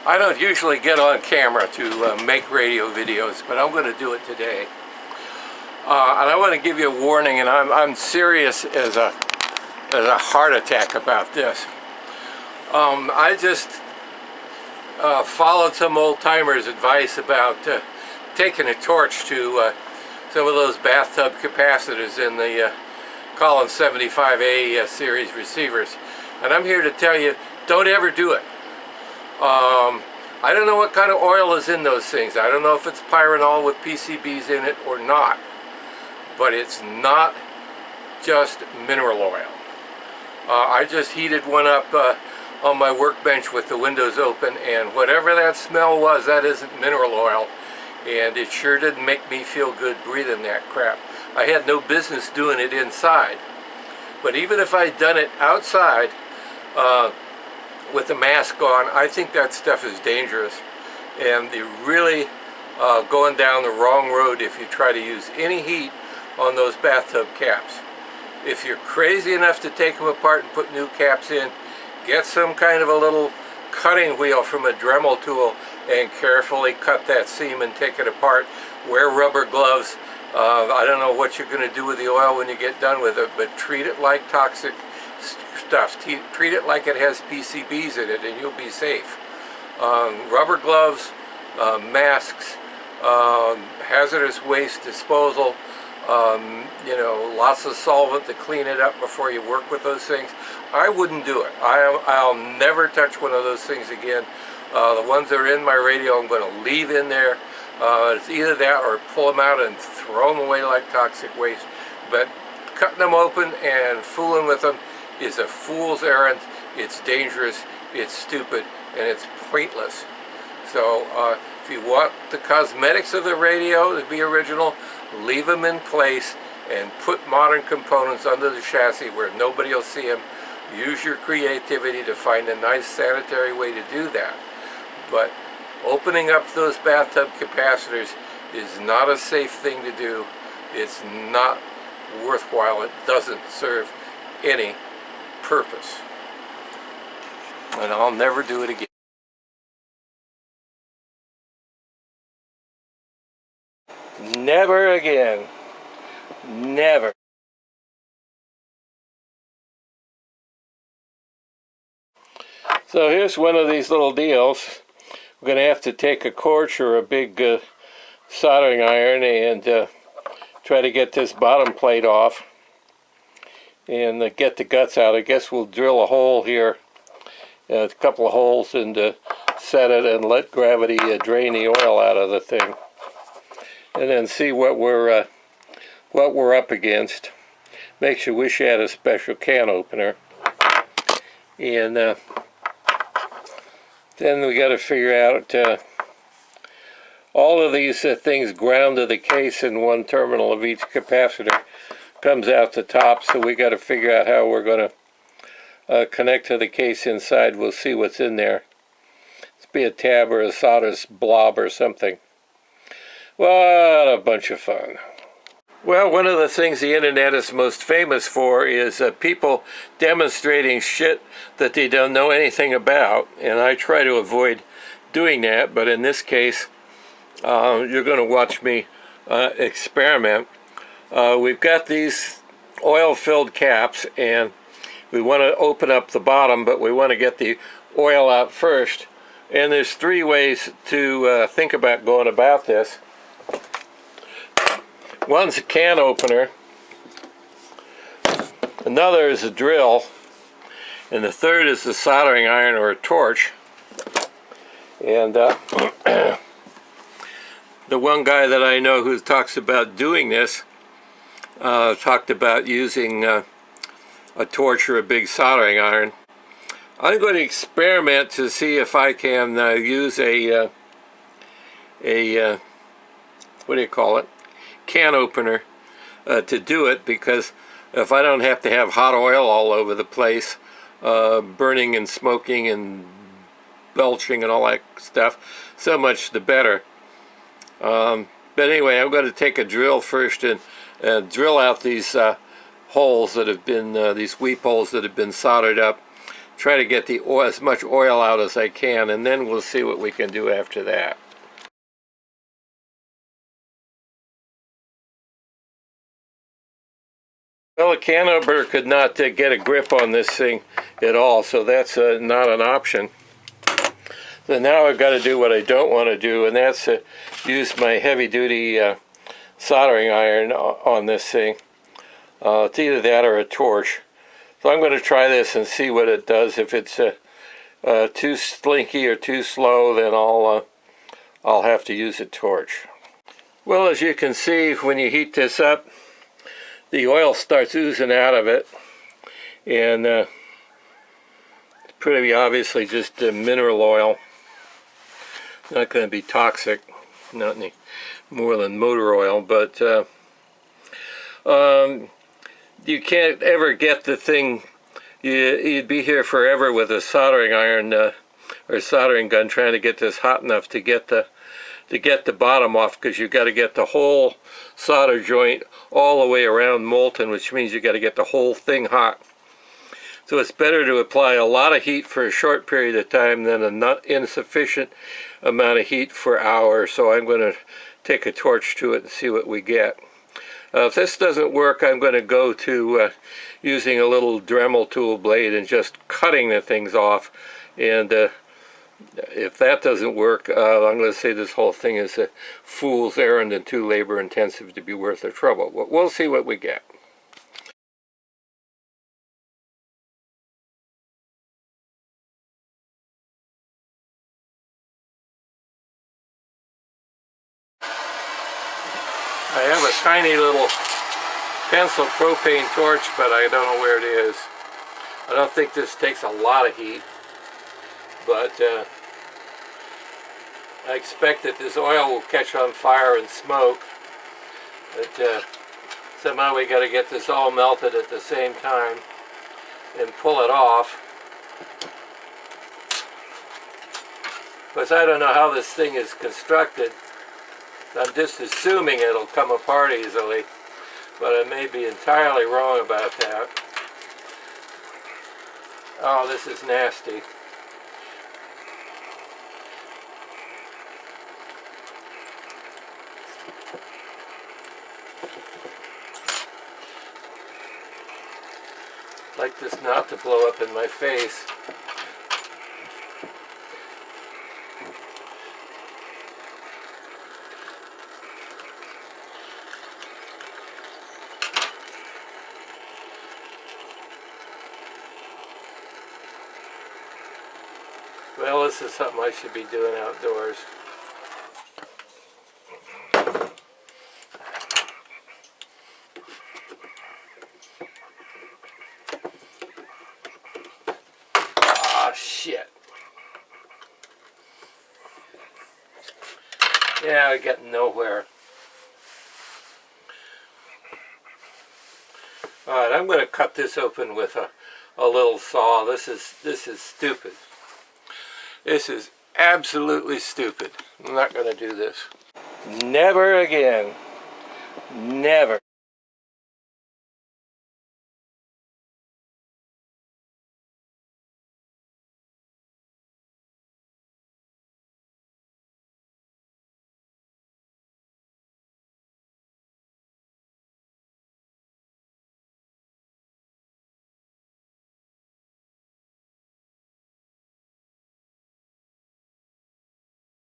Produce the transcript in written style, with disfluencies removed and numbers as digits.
I don't usually get on camera to make radio videos, but I'm going to do it today. And I want to give you a warning, and I'm serious as a heart attack about this. I just followed some old-timers' advice about taking a torch to some of those bathtub capacitors in the Collins 75A series receivers. And I'm here to tell you, don't ever do it. I don't know what kind of oil is in those things. I don't know if it's pyranol with PCBs in it or not. But it's not just mineral oil. I just heated one up on my workbench with the windows open, and whatever that smell was, that isn't mineral oil. And it sure didn't make me feel good breathing that crap. I had no business doing it inside. But even if I'd done it outside, with the mask on, I think that stuff is dangerous, and you're really going down the wrong road if you try to use any heat on those bathtub caps. If you're crazy enough to take them apart and put new caps in, get some kind of a little cutting wheel from a Dremel tool and carefully cut that seam and take it apart. Wear rubber gloves. I don't know what you're going to do with the oil when you get done with it, but treat it like toxic stuff. Treat it like it has PCBs in it, and you'll be safe. Rubber gloves, masks, hazardous waste disposal, you know, lots of solvent to clean it up before you work with those things. I wouldn't do it. I'll never touch one of those things again. The ones that are in my radio, I'm going to leave in there. It's either that or pull them out and throw them away like toxic waste. But cutting them open and fooling with them is a fool's errand. It's dangerous, it's stupid, and it's pointless. So if you want the cosmetics of the radio to be original, leave them in place and put modern components under the chassis where nobody will see them. Use your creativity to find a nice sanitary way to do that. But opening up those bathtub capacitors is not a safe thing to do. It's not worthwhile. It doesn't serve any purpose. And I'll never do it again. Never again. Never. So here's one of these little deals. We're going to have to take a torch or a big soldering iron and try to get this bottom plate off and get the guts out. I guess we'll drill a hole here, a couple of holes, and set it and let gravity drain the oil out of the thing, and then see what we're up against. Makes you wish you had a special can opener. And then we got to figure out all of these things ground to the case in one terminal of each capacitor comes out the top, so we got to figure out how we're going to connect to the case inside. We'll see what's in there. It's be a tab or a solder blob or something. What a bunch of fun. Well, one of the things the internet is most famous for is people demonstrating shit that they don't know anything about, and I try to avoid doing that, but in this case you're going to watch me experiment. We've got these oil-filled caps, and we want to open up the bottom, but we want to get the oil out first. And there's three ways to think about going about this. One's a can opener, another is a drill, and the third is the soldering iron or a torch. And the one guy that I know who talks about doing this talked about using a torch or a big soldering iron. I'm going to experiment to see if I can use a what do you call it? Can opener to do it, because if I don't have to have hot oil all over the place, burning and smoking and belching and all that stuff, so much the better. But anyway, I'm going to take a drill first and drill out these holes that have been, these weep holes that have been soldered up, try to get the oil, as much oil out as I can, and then we'll see what we can do after that. Well, a can opener could not get a grip on this thing at all, so that's not an option. So now I've got to do what I don't want to do, and that's use my heavy-duty soldering iron on this thing. It's either that or a torch. So I'm going to try this and see what it does. If it's too slinky or too slow, then I'll have to use a torch. Well, as you can see, when you heat this up, the oil starts oozing out of it, and it's pretty obviously just mineral oil. Not going to be toxic, not any more than motor oil, but you can't ever get the thing. You'd be here forever with a soldering iron or soldering gun trying to get this hot enough to get the bottom off, because you've got to get the whole solder joint all the way around molten, which means you've got to get the whole thing hot. So it's better to apply a lot of heat for a short period of time than a not insufficient amount of heat for hours. So I'm going to take a torch to it and see what we get. If this doesn't work, I'm going to go to using a little Dremel tool blade and just cutting the things off. And if that doesn't work, I'm going to say this whole thing is a fool's errand and too labor intensive to be worth the trouble. We'll see what we get. I have a tiny little pencil propane torch, but I don't know where it is. I don't think this takes a lot of heat, but I expect that this oil will catch on fire and smoke. But somehow we got to get this all melted at the same time and pull it off. Because I don't know how this thing is constructed. I'm just assuming it'll come apart easily, but I may be entirely wrong about that. Oh, this is nasty. I'd like this not to blow up in my face. Well, this is something I should be doing outdoors. Ah, shit. Yeah, we're getting nowhere. Alright, I'm going to cut this open with a little saw. This is stupid. This is absolutely stupid. I'm not going to do this. Never again. Never.